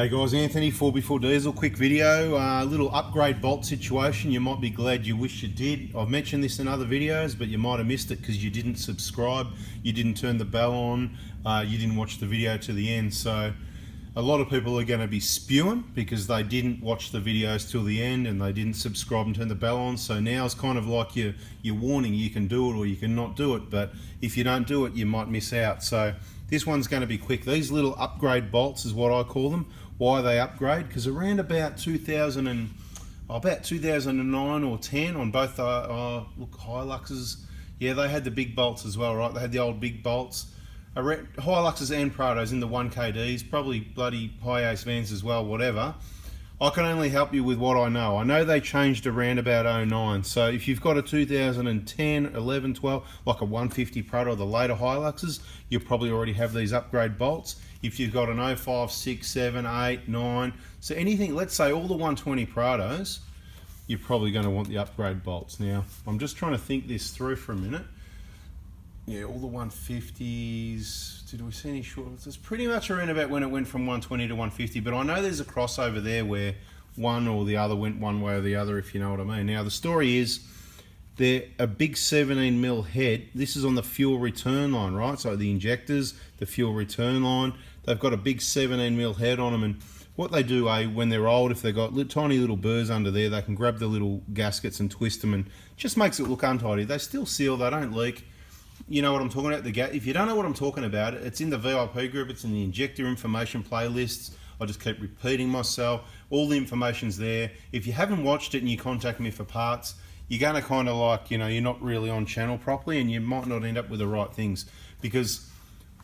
Hey guys, Anthony, 4x4 Diesel, quick video, little upgrade bolt situation. You might be glad you wish you did. I've mentioned this in other videos, but you might have missed it because you didn't subscribe, you didn't turn the bell on, you didn't watch the video to the end. So a lot of people are going to be spewing because they didn't watch the videos till the end and they didn't subscribe and turn the bell on. So now it's kind of like your warning, you can do it or you can not do it, but if you don't do it, you might miss out. So this one's going to be quick. These little upgrade bolts is what I call them. Why they upgrade? Because around about 2009 or 10 on both look, Hiluxes, yeah, they had the big bolts as well, right? They had the old big bolts. Hiluxes and Prados in the 1KDs, probably bloody high ace vans as well, whatever. I can only help you with what I know. I know they changed around about 09. So if you've got a 2010, 11, 12, like a 150 Prado or the later Hiluxes, you'll probably already have these upgrade bolts. If you've got an 05, 6, 7, 8, 9, so anything, let's say all the 120 Prados, you're probably going to want the upgrade bolts. Now, I'm just trying to think this through for a minute. Yeah, all the 150s, did we see any shorts? It's pretty much around about when it went from 120 to 150, but I know there's a crossover there where one or the other went one way or the other, if you know what I mean. Now, the story is, they're a big 17mm head. This is on the fuel return line, right? So the injectors, the fuel return line, they've got a big 17mm head on them, and what they do, when they're old, if they've got tiny little burrs under there, they can grab the little gaskets and twist them, and it just makes it look untidy. They still seal, they don't leak. You know what I'm talking about? If you don't know what I'm talking about, it's in the VIP group, it's in the injector information playlists. I just keep repeating myself. All the information's there. If you haven't watched it and you contact me for parts, you're going to kind of like, you know, you're not really on channel properly and you might not end up with the right things, because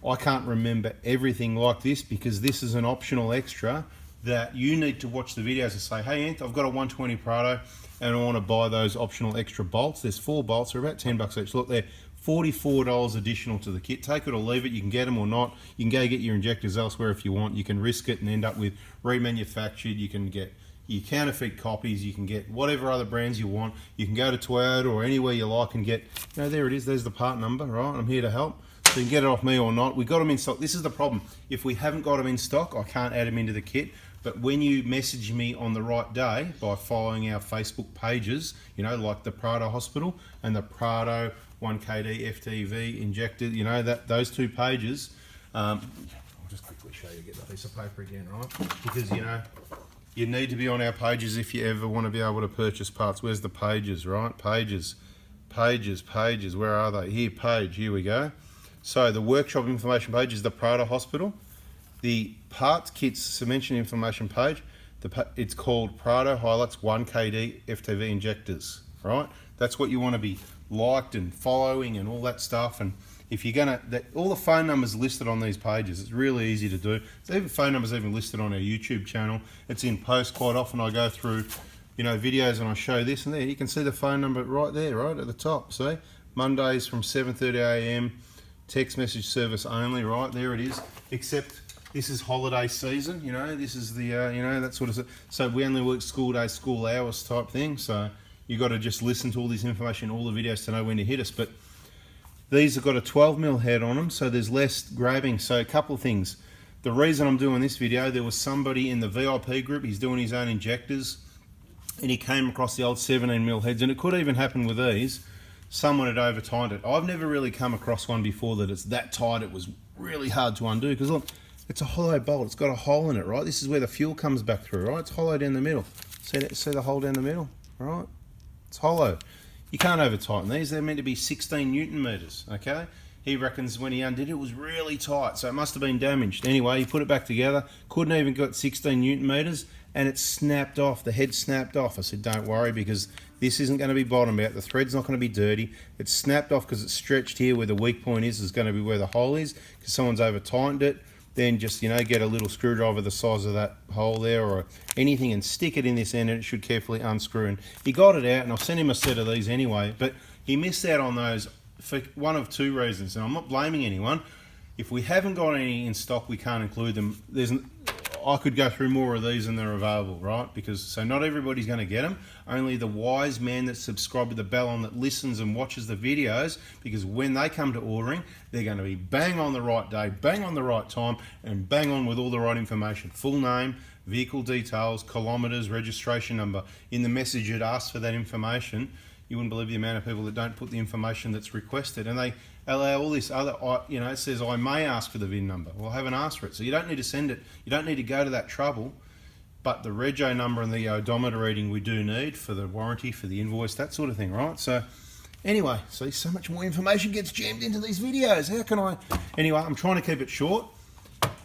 I can't remember everything like this, because this is an optional extra that you need to watch the videos and say, hey Anth, I've got a 120 Prado and I want to buy those optional extra bolts. There's 4 bolts, they're about 10 bucks each. Look, they're $44 additional to the kit. Take it or leave it, you can get them or not. You can go get your injectors elsewhere if you want. You can risk it and end up with remanufactured. You can get your counterfeit copies, you can get whatever other brands you want. You can go to Toyota or anywhere you like and get, you know, there it is, there's the part number, right? I'm here to help. So you can get it off me or not. We got them in stock. This is the problem. If we haven't got them in stock, I can't add them into the kit. But when you message me on the right day by following our Facebook pages, you know, like the Prado Hospital and the Prado 1KD FTV Injector, you know, those 2 pages, I'll just quickly show you, get the piece of paper again, right? Because, you know, you need to be on our pages if you ever want to be able to purchase parts. Where's the pages, right? Pages, where are they? Here, page, here we go. So the workshop information page is the Prado Hospital. The parts kits mention information page, it's called Prado Hilux 1KD FTV Injectors, right? That's what you want to be liked and following and all that stuff. And if you're gonna, all the phone numbers listed on these pages. It's really easy to do. There's even phone numbers even listed on our YouTube channel. It's in post quite often. I go through, you know, videos and I show this and there. You can see the phone number right there, right at the top. See, Mondays from 7:30 AM, text message service only. Right there it is. Except this is holiday season. You know, this is the you know, that sort of stuff. So we only work school days, school hours type thing. So you got to just listen to all this information, all the videos to know when to hit us. But these have got a 12mm head on them, so there's less grabbing. So a couple of things. The reason I'm doing this video, there was somebody in the VIP group, he's doing his own injectors, and he came across the old 17mm heads, and it could even happen with these. Someone had over-tightened it. I've never really come across one before that it's that tight, it was really hard to undo, because look, it's a hollow bolt, it's got a hole in it, right? This is where the fuel comes back through, right? It's hollow down the middle. See the hole down the middle, right? It's hollow. You can't over tighten these. They're meant to be 16 Newton meters, okay? He reckons when he undid it, it was really tight, so it must have been damaged. Anyway, he put it back together, couldn't even get 16 Newton meters, and it snapped off. The head snapped off. I said, don't worry, because this isn't going to be bottomed out. The thread's not going to be dirty. It's snapped off because it's stretched here where the weak point is going to be where the hole is, because someone's over tightened it. Then just, you know, get a little screwdriver the size of that hole there or anything and stick it in this end, and it should carefully unscrew. And he got it out, and I'll send him a set of these anyway, but he missed out on those for one of 2 reasons, and I'm not blaming anyone. If we haven't got any in stock, we can't include them. I could go through more of these than they're available, right? Because so not everybody's going to get them. Only the wise man that's subscribed with the bell on, that listens and watches the videos, because when they come to ordering, they're going to be bang on the right day, bang on the right time, and bang on with all the right information. Full name, vehicle details, kilometres, registration number. In the message it asks for that information. You wouldn't believe the amount of people that don't put the information that's requested, and they allow all this other, you know, it says I may ask for the VIN number. Well, I haven't asked for it, so you don't need to send it. You don't need to go to that trouble. But the rego number and the odometer reading we do need for the warranty, for the invoice, that sort of thing, right? So anyway, see, so much more information gets jammed into these videos. How can I? Anyway, I'm trying to keep it short.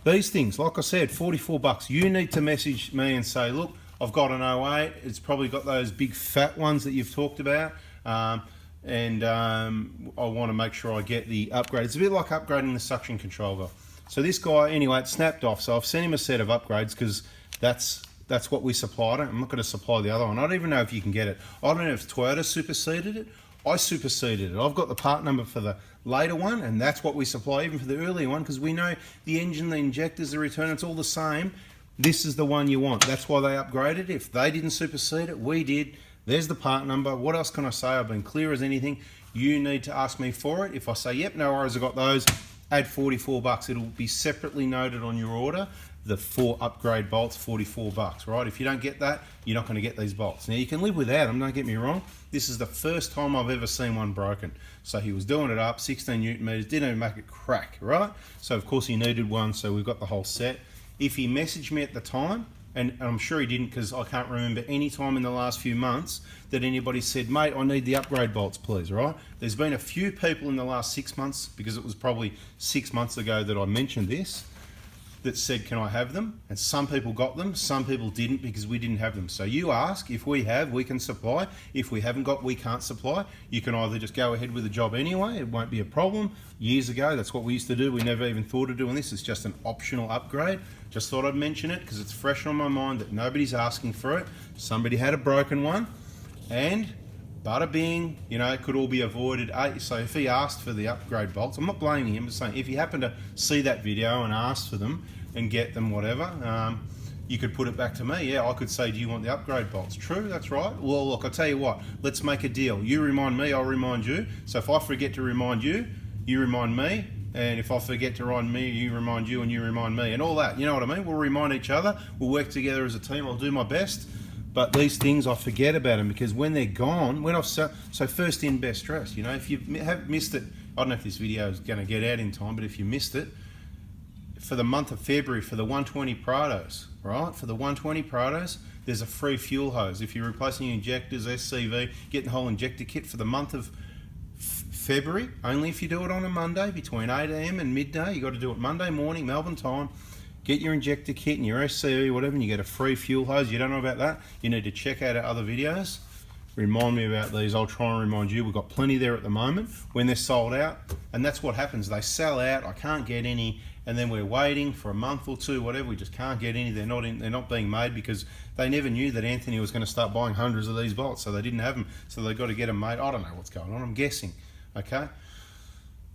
These things, like I said, 44 bucks. You need to message me and say, look, I've got an 08. It's probably got those big fat ones that you've talked about. I want to make sure I get the upgrade. It's a bit like upgrading the suction control valve. So this guy, anyway, it snapped off. So I've sent him a set of upgrades because that's what we supplied. I'm not going to supply the other one. I don't even know if you can get it. I don't know if Toyota superseded it. I superseded it. I've got the part number for the later one, and that's what we supply even for the earlier one, because we know the engine, the injectors, the return, it's all the same. This is the one you want. That's why they upgraded. If they didn't supersede it, we did. There's the part number. What else can I say? I've been clear as anything. You need to ask me for it. If I say, yep, no worries, I got those, add 44 bucks. It'll be separately noted on your order. The 4 upgrade bolts, 44 bucks, right? If you don't get that, you're not going to get these bolts. Now, you can live without them, don't get me wrong. This is the first time I've ever seen one broken. So he was doing it up, 16 Newton meters, didn't even make it crack, right? So, of course, he needed one, so we've got the whole set. If he messaged me at the time, and I'm sure he didn't, because I can't remember any time in the last few months that anybody said, mate, I need the upgrade bolts, please, right? There's been a few people in the last 6 months, because it was probably 6 months ago that I mentioned this, that said, can I have them? And some people got them, some people didn't, because we didn't have them. So you ask, if we have, we can supply. If we haven't got, we can't supply. You can either just go ahead with the job anyway, it won't be a problem. Years ago, that's what we used to do. We never even thought of doing this. It's just an optional upgrade. Just thought I'd mention it because it's fresh on my mind that nobody's asking for it. Somebody had a broken one, and bada bing, you know, it could all be avoided. So if he asked for the upgrade bolts, I'm not blaming him, I'm just saying if you happen to see that video and ask for them and get them, whatever, you could put it back to me. Yeah, I could say, do you want the upgrade bolts? True, that's right. Well, look, I'll tell you what, let's make a deal. You remind me, I'll remind you. So if I forget to remind you, you remind me. And if I forget to remind me, you remind you, and you remind me, and all that. You know what I mean? We'll remind each other. We'll work together as a team. I'll do my best. But these things, I forget about them, because when they're gone, when I've so first in, best dressed. You know, if you have missed it, I don't know if this video is going to get out in time, but if you missed it, for the month of February, for the 120 Prados, right? For the 120 Prados, there's a free fuel hose. If you're replacing your injectors, SCV, getting the whole injector kit for the month of February, only if you do it on a Monday between 8 AM and midday. You got to do it Monday morning, Melbourne time. Get your injector kit and your SCV, whatever, and you get a free fuel hose. You don't know about that? You need to check out our other videos. Remind me about these. I'll try and remind you. We've got plenty there at the moment when they're sold out, and that's what happens. They sell out. I can't get any, and then we're waiting for a month or two, whatever. We just can't get any. They're not being made because they never knew that Anthony was going to start buying hundreds of these bolts, so they didn't have them. So they got to get them made. I don't know what's going on. I'm guessing. Okay.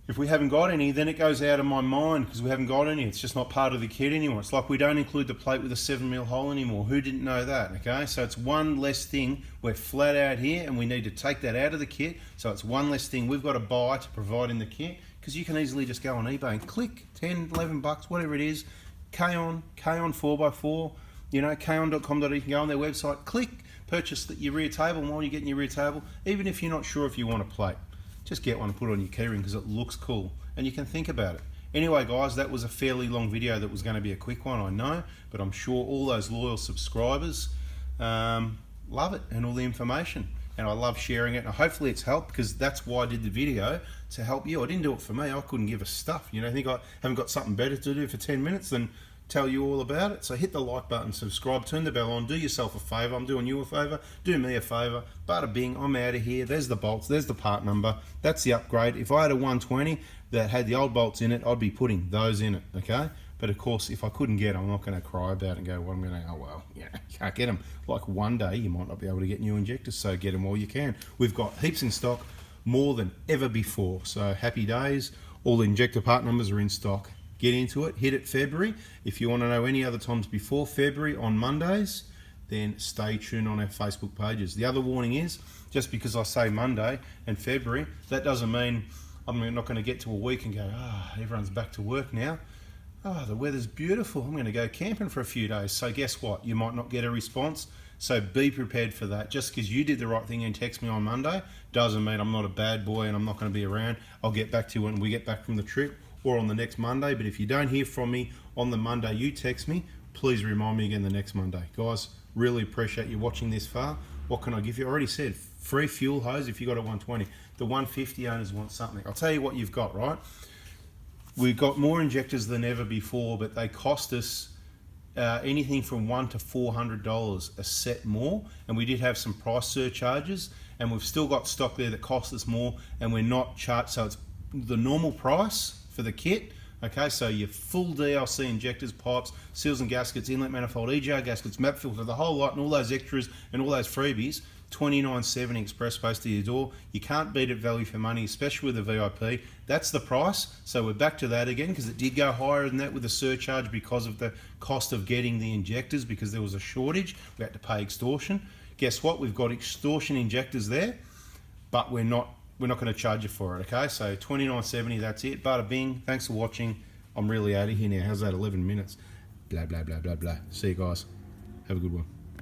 If we haven't got any, then it goes out of my mind because we haven't got any. It's just not part of the kit anymore. It's like we don't include the plate with a 7mm hole anymore. Who didn't know that? Okay, so it's one less thing. We're flat out here and we need to take that out of the kit. So it's one less thing we've got to buy to provide in the kit, because you can easily just go on eBay and click 10, 11 bucks, whatever it is, K-On 4x4, you know, K-On.com.au, you can go on their website, click, purchase your rear table, and while you're getting your rear table, even if you're not sure if you want a plate, just get one and put it on your keyring because it looks cool and you can think about it. Anyway guys, that was a fairly long video that was going to be a quick one, I know, but I'm sure all those loyal subscribers love it and all the information, and I love sharing it, and hopefully it's helped, because that's why I did the video, to help you. I didn't do it for me. I couldn't give a stuff, you know. I think I haven't got something better to do for 10 minutes than tell you all about it. So hit the like button, subscribe, turn the bell on, do yourself a favor. I'm doing you a favor, do me a favor. Bada bing, I'm out of here. There's the bolts, there's the part number, that's the upgrade. If I had a 120 that had the old bolts in it, I'd be putting those in it, okay? But of course, if I couldn't get them, I'm not going to cry about it and go, well, I'm going to go, oh well, yeah, can't get them. Like one day you might not be able to get new injectors, so get them while you can. We've got heaps in stock, more than ever before, so happy days. All the injector part numbers are in stock. get into it, hit it February. If you want to know any other times before February on Mondays, then stay tuned on our Facebook pages. The other warning is, just because I say Monday and February, that doesn't mean I'm not going to get to a week and go, everyone's back to work now. The weather's beautiful. I'm going to go camping for a few days. So guess what? You might not get a response. So be prepared for that. Just because you did the right thing and text me on Monday doesn't mean I'm not a bad boy and I'm not going to be around. I'll get back to you when we get back from the trip or on the next Monday. But if you don't hear from me on the Monday you text me, please remind me again the next Monday. Guys, really appreciate you watching this far. What can I give you? I already said free fuel hose if you got a 120. The 150 owners want something. I'll tell you what you've got, right? We've got more injectors than ever before, but they cost us anything from $100 to $400 a set more, and we did have some price surcharges, and we've still got stock there that costs us more, and we're not charged. So it's the normal price for the kit. Okay, so your full DLC injectors, pipes, seals and gaskets, inlet manifold, EGR gaskets, map filter, the whole lot, and all those extras and all those freebies. $29.70 express post to your door. You can't beat it value for money, especially with the VIP. That's the price. So we're back to that again because it did go higher than that with the surcharge because of the cost of getting the injectors, because there was a shortage. We had to pay extortion. Guess what? We've got extortion injectors there, but we're not going to charge you for it. Okay, so $29.70. That's it. Bada bing. Thanks for watching. I'm really out of here now. How's that? 11 minutes. Blah blah blah blah blah. See you guys. Have a good one.